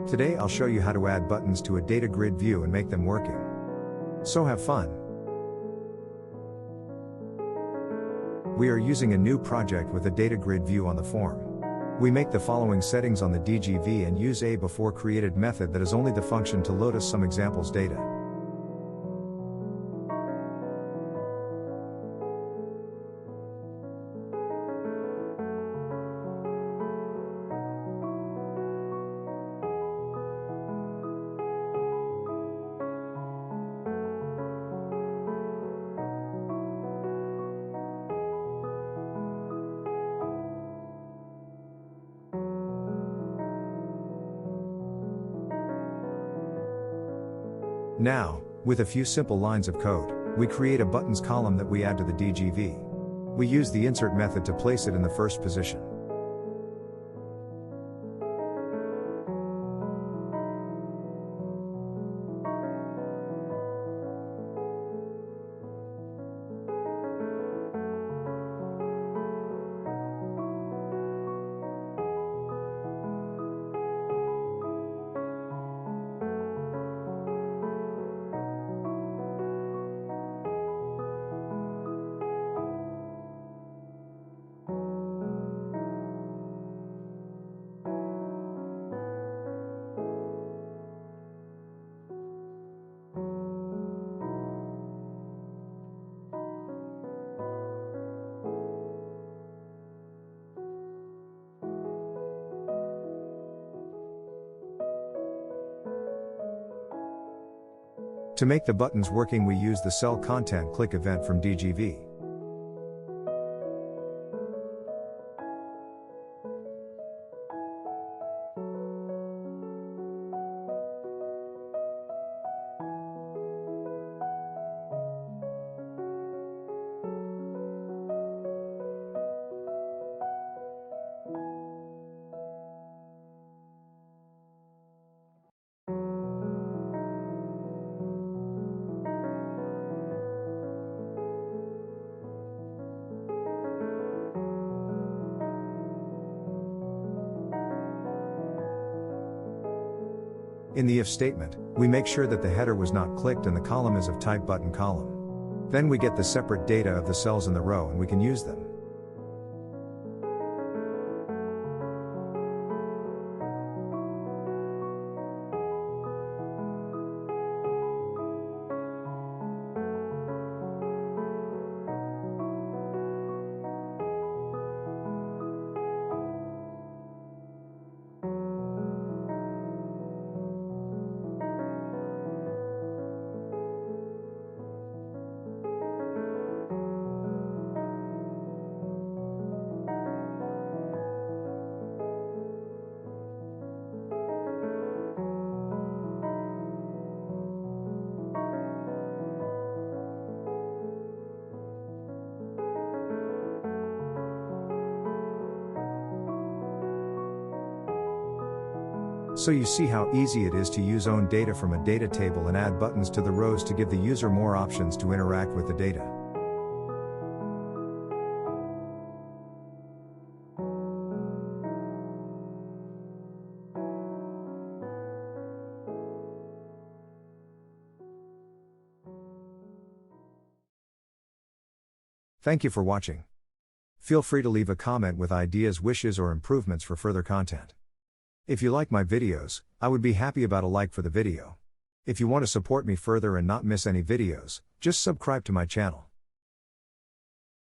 Today I'll show you how to add buttons to a data grid view and make them working. So have fun! We are using a new project with a data grid view on the form. We make the following settings on the DGV and use a before created method that is only the function to load us some examples data. Now, with a few simple lines of code, we create a buttons column that we add to the DGV. We use the insert method to place it in the first position. To make the buttons working, we use the cell content click event from DGV. In the if statement, we make sure that the header was not clicked and the column is of type button column. Then we get the separate data of the cells in the row and we can use them. So you see how easy it is to use own data from a data table and add buttons to the rows to give the user more options to interact with the data. Thank you for watching. Feel free to leave a comment with ideas, wishes, or improvements for further content. If you like my videos, I would be happy about a like for the video. If you want to support me further and not miss any videos, just subscribe to my channel.